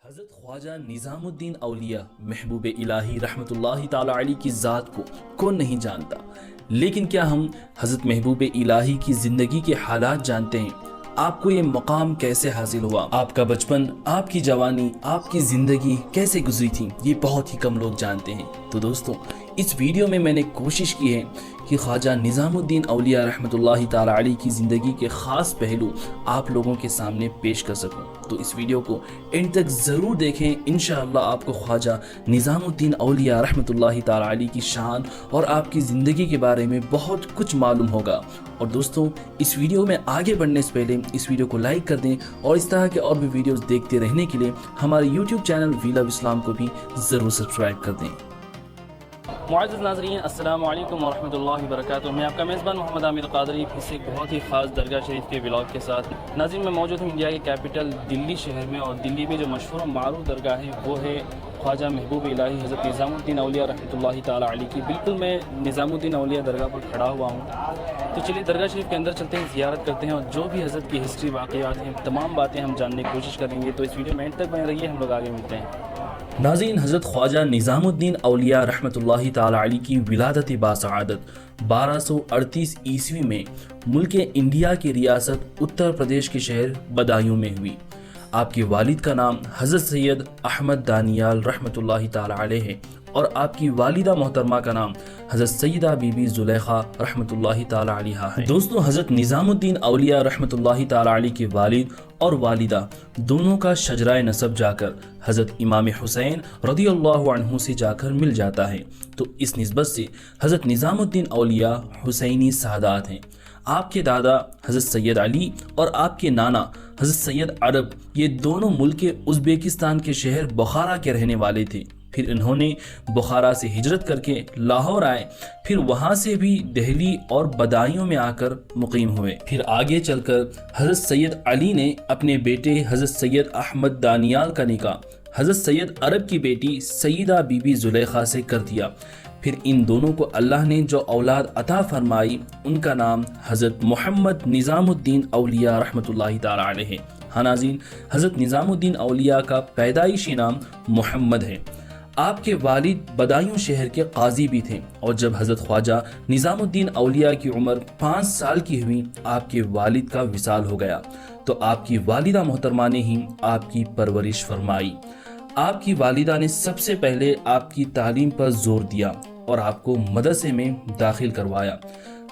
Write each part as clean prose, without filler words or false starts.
حضرت خواجہ نظام الدین اولیاء محبوب الہی رحمت اللہ تعالی علیہ کی ذات کو کون نہیں جانتا، لیکن کیا ہم حضرت محبوب الہی کی زندگی کے حالات جانتے ہیں؟ آپ کو یہ مقام کیسے حاصل ہوا؟ آپ کا بچپن، آپ کی جوانی، آپ کی زندگی کیسے گزری تھی؟ یہ بہت ہی کم لوگ جانتے ہیں۔ تو دوستو، اس ویڈیو میں نے کوشش کی ہے کہ خواجہ نظام الدین اولیاء رحمت اللہ تعالی علیہ کی زندگی کے خاص پہلو آپ لوگوں کے سامنے پیش کر سکوں۔ تو اس ویڈیو کو اینڈ تک ضرور دیکھیں، انشاءاللہ آپ کو خواجہ نظام الدین اولیاء رحمت اللہ تعالی علیہ کی شان اور آپ کی زندگی کے بارے میں بہت کچھ معلوم ہوگا۔ اور دوستوں، اس ویڈیو میں آگے بڑھنے سے پہلے اس ویڈیو کو لائک کر دیں اور اس طرح کے اور بھی ویڈیوز دیکھتے رہنے کے لیے ہمارے یوٹیوب چینل ویل آف اسلام کو بھی ضرور سبسکرائب کر دیں۔ معزز ناظرین، السلام علیکم ورحمۃ اللہ وبرکاتہ۔ میں آپ کا میزبان محمد عامر قادری پھر سے ایک بہت ہی خاص درگاہ شریف کے ولاگ کے ساتھ۔ ناظرین، میں موجود ہوں انڈیا کے کیپٹل دلی شہر میں، اور دلی میں جو مشہور و معروف درگاہ ہے وہ ہے خواجہ محبوب الہی حضرت نظام الدین اولیاء رحمۃ اللہ تعالی علیہ کی۔ بالکل میں نظام الدین اولیاء درگاہ پر کھڑا ہوا ہوں۔ تو چلیے درگاہ شریف کے اندر چلتے ہیں، زیارت کرتے ہیں، اور جو بھی حضرت کی ہسٹری واقعات ہیں تمام باتیں ہم جاننے کی کوشش کریں گے۔ تو اس ویڈیو میں اینڈ تک بنے رہیے، ہم لوگ آگے ملتے ہیں۔ ناظرین، حضرت خواجہ نظام الدین اولیاء رحمت اللہ تعالی علیہ کی ولادت باسعادت 1238 عیسوی میں ملک انڈیا کی ریاست اتر پردیش کے شہر بدایوں میں ہوئی۔ آپ کے والد کا نام حضرت سید احمد دانیال رحمت اللہ تعالی علیہ ہے، اور آپ کی والدہ محترمہ کا نام حضرت سیدہ بی بی زلیخا رحمت اللہ تعالی علیہ ہے۔ دوستو، حضرت نظام الدین اولیاء رحمت اللہ تعالی علیہ کے والد اور والدہ دونوں کا شجرہ نسب جا کر حضرت امام حسین رضی اللہ عنہ سے جا کر مل جاتا ہے، تو اس نسبت سے حضرت نظام الدین اولیاء حسینی سادات ہیں۔ آپ کے دادا حضرت سید علی اور آپ کے نانا حضرت سید عرب یہ دونوں ملک ازبیکستان کے شہر بخارا کے رہنے والے تھے۔ پھر انہوں نے بخارا سے ہجرت کر کے لاہور آئے، پھر وہاں سے بھی دہلی اور بدایوں میں آ کر مقیم ہوئے۔ پھر آگے چل کر حضرت سید علی نے اپنے بیٹے حضرت سید احمد دانیال کا نکاح حضرت سید عرب کی بیٹی سیدہ بی بی زلیخا سے کر دیا۔ پھر ان دونوں کو اللہ نے جو اولاد عطا فرمائی ان کا نام حضرت محمد نظام الدین اولیاء رحمت اللہ تعالی علیہ ہے۔ ہاں ناظرین، حضرت نظام الدین اولیاء کا پیدائشی نام محمد ہے۔ آپ کے والد بدایوں شہر کے قاضی بھی تھے، اور جب حضرت خواجہ نظام الدین اولیاء کی عمر 5 سال کی ہوئی، آپ کے والد کا وصال ہو گیا، تو آپ کی والدہ محترمہ نے ہی آپ کی پرورش فرمائی۔ آپ کی والدہ نے سب سے پہلے آپ کی تعلیم پر زور دیا اور آپ کو مدرسے میں داخل کروایا۔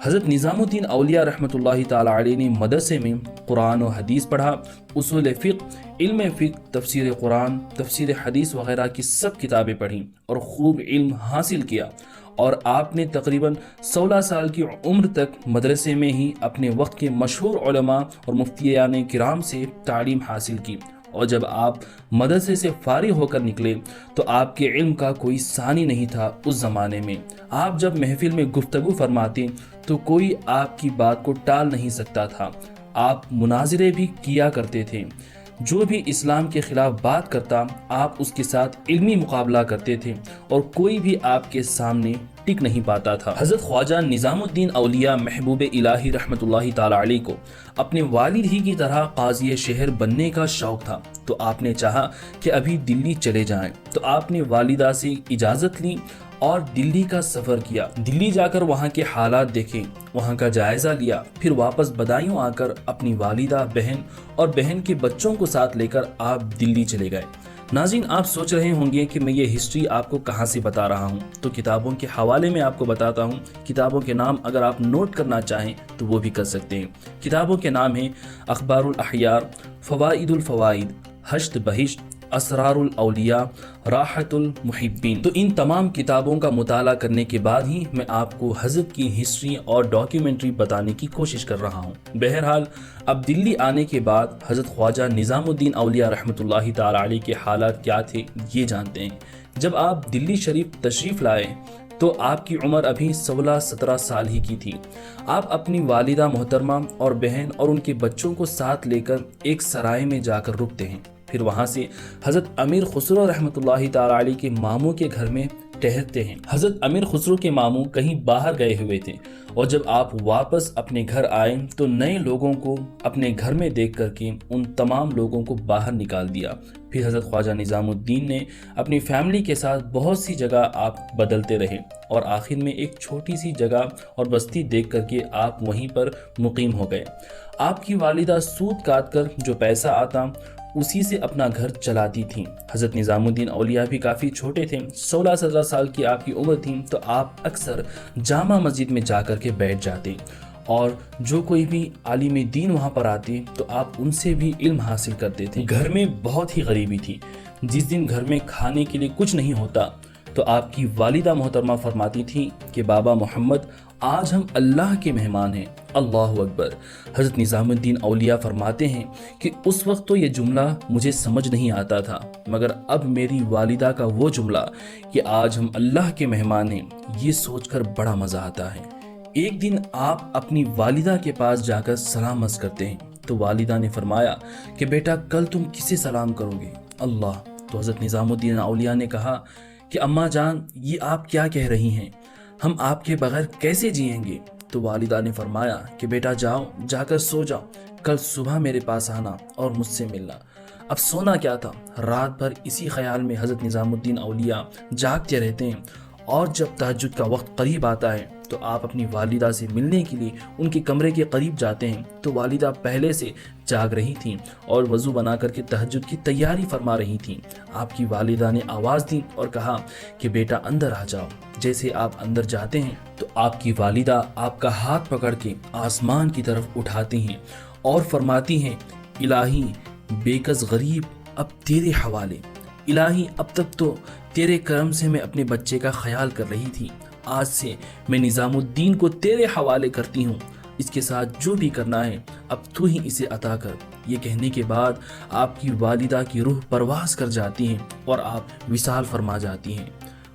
حضرت نظام الدین اولیاء رحمت اللہ تعالی علیہ نے مدرسے میں قرآن و حدیث پڑھا، اصول فقہ، علم فقہ، تفسیر قرآن، تفسیر حدیث وغیرہ کی سب کتابیں پڑھیں اور خوب علم حاصل کیا، اور آپ نے تقریباً 16 سال کی عمر تک مدرسے میں ہی اپنے وقت کے مشہور علماء اور مفتیان کرام سے تعلیم حاصل کی۔ اور جب آپ مدرسے سے فارغ ہو کر نکلے تو آپ کے علم کا کوئی ثانی نہیں تھا اس زمانے میں۔ آپ جب محفل میں گفتگو فرماتے تو کوئی آپ کی بات کو ٹال نہیں سکتا تھا۔ آپ مناظرے بھی کیا کرتے تھے، جو بھی اسلام کے خلاف بات کرتا آپ اس کے ساتھ علمی مقابلہ کرتے تھے، اور کوئی بھی آپ کے سامنے ٹک نہیں پاتا تھا۔ حضرت خواجہ نظام الدین اولیاء محبوب الہی رحمت اللہ تعالی علیہ کو اپنے والد ہی کی طرح قاضی شہر بننے کا شوق تھا، تو آپ نے چاہا کہ ابھی دلی چلے جائیں، تو آپ نے والدہ سے اجازت لی اور دلی کا سفر کیا۔ دلی جا کر وہاں کے حالات دیکھے، وہاں کا جائزہ لیا، پھر واپس بدایوں آ کر اپنی والدہ، بہن اور بہن کے بچوں کو ساتھ لے کر آپ دلی چلے گئے۔ ناظرین، آپ سوچ رہے ہوں گے کہ میں یہ ہسٹری آپ کو کہاں سے بتا رہا ہوں، تو کتابوں کے حوالے میں آپ کو بتاتا ہوں۔ کتابوں کے نام اگر آپ نوٹ کرنا چاہیں تو وہ بھی کر سکتے ہیں۔ کتابوں کے نام ہیں اخبار الاحیار، فوائد الفوائد، ہشت بہشت، اسرار الاولیاء، راحت المحبین۔ تو ان تمام کتابوں کا مطالعہ کرنے کے بعد ہی میں آپ کو حضرت کی ہسٹری اور ڈاکیومنٹری بتانے کی کوشش کر رہا ہوں۔ بہرحال، اب دلی آنے کے بعد حضرت خواجہ نظام الدین اولیاء رحمت اللہ تعالی علیہ کے حالات کیا تھے یہ جانتے ہیں۔ جب آپ دلی شریف تشریف لائے تو آپ کی عمر ابھی 16-17 سال ہی کی تھی۔ آپ اپنی والدہ محترمہ اور بہن اور ان کے بچوں کو ساتھ لے کر ایک سرائے میں جا کر رکتے ہیں، پھر وہاں سے حضرت امیر خسرو رحمت اللہ تعالی علیہ کے ماموں کے گھر میں ٹہرتے ہیں۔ حضرت امیر خسرو کے ماموں کہیں باہر گئے ہوئے تھے اور جب آپ واپس اپنے گھر آئے تو نئے لوگوں کو اپنے گھر میں دیکھ کر کے ان تمام لوگوں کو باہر نکال دیا۔ پھر حضرت خواجہ نظام الدین نے اپنی فیملی کے ساتھ بہت سی جگہ آپ بدلتے رہے اور آخر میں ایک چھوٹی سی جگہ اور بستی دیکھ کر کے آپ وہیں پر مقیم ہو گئے۔ آپ کی والدہ سود کاٹ کر جو پیسہ آتا اسی سے اپنا گھر چلاتی تھیں۔ حضرت نظام الدین اولیاء بھی کافی چھوٹے تھے، 16-17 سال کی آپ کی عمر تھی، تو آپ اکثر جامع مسجد میں جا کر کے بیٹھ جاتے اور جو کوئی بھی عالم دین وہاں پر آتے تو آپ ان سے بھی علم حاصل کرتے تھے۔ گھر میں بہت ہی غریبی تھی۔ جس دن گھر میں کھانے کے لیے کچھ نہیں ہوتا تو آپ کی والدہ محترمہ فرماتی تھی کہ بابا محمد آج ہم اللہ کے مہمان ہیں، اللہ اکبر۔ حضرت نظام الدین اولیاء فرماتے ہیں کہ اس وقت تو یہ جملہ مجھے سمجھ نہیں آتا تھا، مگر اب میری والدہ کا وہ جملہ کہ آج ہم اللہ کے مہمان ہیں، یہ سوچ کر بڑا مزہ آتا ہے۔ ایک دن آپ اپنی والدہ کے پاس جا کر سلام عرض کرتے ہیں تو والدہ نے فرمایا کہ بیٹا کل تم کسے سلام کرو گے؟ اللہ۔ تو حضرت نظام الدین اولیاء نے کہا کہ اماں جان یہ آپ کیا کہہ رہی ہیں، ہم آپ کے بغیر کیسے جئیں گے؟ تو والدہ نے فرمایا کہ بیٹا جاؤ، جا کر سو جاؤ، کل صبح میرے پاس آنا اور مجھ سے ملنا۔ اب سونا کیا تھا، رات بھر اسی خیال میں حضرت نظام الدین اولیاء جاگتے رہتے ہیں اور جب تہجد کا وقت قریب آتا ہے تو آپ اپنی والدہ سے ملنے کے لیے ان کے کمرے کے قریب جاتے ہیں تو والدہ پہلے سے جاگ رہی تھیں اور وضو بنا کر کے تہجد کی تیاری فرما رہی تھیں۔ آپ کی والدہ نے آواز دی اور کہا کہ بیٹا اندر آ جاؤ۔ جیسے آپ اندر جاتے ہیں تو آپ کی والدہ آپ کا ہاتھ پکڑ کے آسمان کی طرف اٹھاتی ہیں اور فرماتی ہیں الہی بے کس غریب اب تیرے حوالے، الہی اب تک تو تیرے کرم سے میں اپنے بچے کا خیال کر رہی تھی، آج سے میں نظام الدین کو تیرے حوالے کرتی ہوں، اس کے ساتھ جو بھی کرنا ہے اب تو ہی اسے عطا کر۔ یہ کہنے کے بعد آپ کی والدہ کی روح پرواز کر جاتی ہیں اور آپ وصال فرما جاتی ہیں۔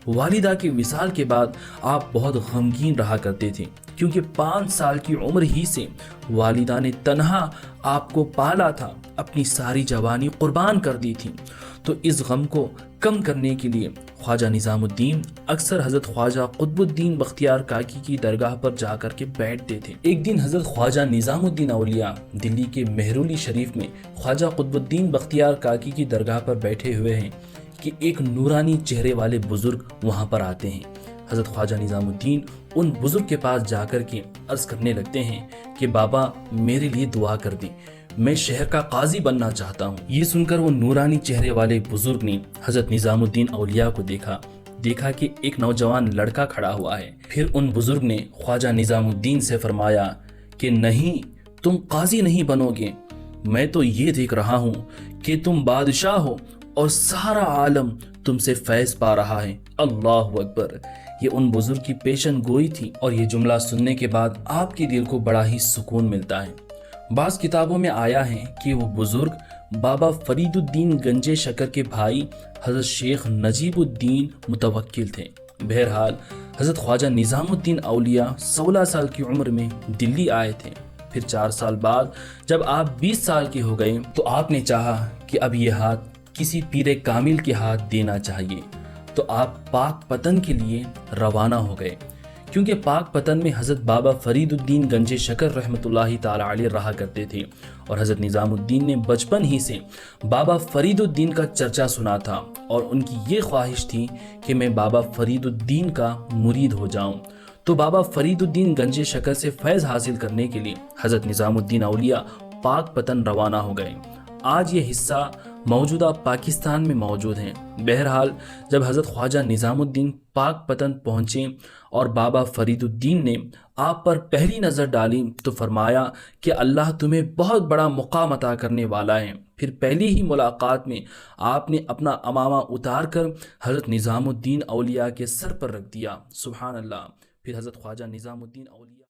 والدہ کے وصال کے بعد آپ بہت غمگین رہا کرتے تھے کیونکہ 5 سال کی عمر ہی سے والدہ نے تنہا آپ کو پالا تھا، اپنی ساری جوانی قربان کر دی تھی۔ تو اس غم کو کم کرنے کے لیے خواجہ نظام الدین اکثر حضرت خواجہ قطب الدین بختیار کاکی کی درگاہ پر جا کر کے بیٹھتے تھے۔ ایک دن حضرت خواجہ نظام الدین اولیاء دلی کے مہرولی شریف میں خواجہ قطب الدین بختیار کاکی کی درگاہ پر بیٹھے ہوئے ہیں کہ ایک نورانی چہرے والے بزرگ وہاں پر آتے ہیں۔ حضرت خواجہ نظام الدین ان بزرگ کے پاس جا کر کے عرض کرنے لگتے ہیں کہ بابا میرے لیے دعا کر دیں، میں شہر کا قاضی بننا چاہتا ہوں۔ یہ سن کر وہ نورانی چہرے والے بزرگ نے حضرت نظام الدین اولیاء کو دیکھا کہ ایک نوجوان لڑکا کھڑا ہوا ہے۔ پھر ان بزرگ نے خواجہ نظام الدین سے فرمایا کہ نہیں، تم قاضی نہیں بنو گے، میں تو یہ دیکھ رہا ہوں کہ تم بادشاہ ہو اور سارا عالم تم سے فیض پا رہا ہے، اللہ اکبر۔ یہ ان بزرگ کی پیشن گوئی تھی اور یہ جملہ سننے کے بعد آپ کے دل کو بڑا ہی سکون ملتا ہے۔ بعض کتابوں میں آیا ہے کہ وہ بزرگ بابا فرید الدین گنجے شکر کے بھائی حضرت شیخ نجیب الدین متوکل تھے۔ بہرحال حضرت خواجہ نظام الدین اولیاء 16 سال کی عمر میں دلی آئے تھے۔ پھر 4 سال بعد جب آپ 20 سال کے ہو گئے تو آپ نے چاہا کہ اب یہ ہاتھ کسی پیر کامل کے ہاتھ دینا چاہیے، تو آپ پاک پتن کے لیے روانہ ہو گئے، کیونکہ پاک پتن میں حضرت بابا فرید الدین گنجے شکر رحمۃ اللہ تعالی علیہ رہا کرتے تھے اور حضرت نظام الدین نے بچپن ہی سے بابا فرید الدین کا چرچا سنا تھا اور ان کی یہ خواہش تھی کہ میں بابا فرید الدین کا مرید ہو جاؤں۔ تو بابا فرید الدین گنجے شکر سے فیض حاصل کرنے کے لیے حضرت نظام الدین اولیاء پاک پتن روانہ ہو گئے۔ آج یہ حصہ موجودہ پاکستان میں موجود ہیں۔ بہرحال جب حضرت خواجہ نظام الدین پاک پتن پہنچے اور بابا فرید الدین نے آپ پر پہلی نظر ڈالی تو فرمایا کہ اللہ تمہیں بہت بڑا مقام عطا کرنے والا ہے۔ پھر پہلی ہی ملاقات میں آپ نے اپنا امامہ اتار کر حضرت نظام الدین اولیاء کے سر پر رکھ دیا، سبحان اللہ۔ پھر حضرت خواجہ نظام الدین اولیاء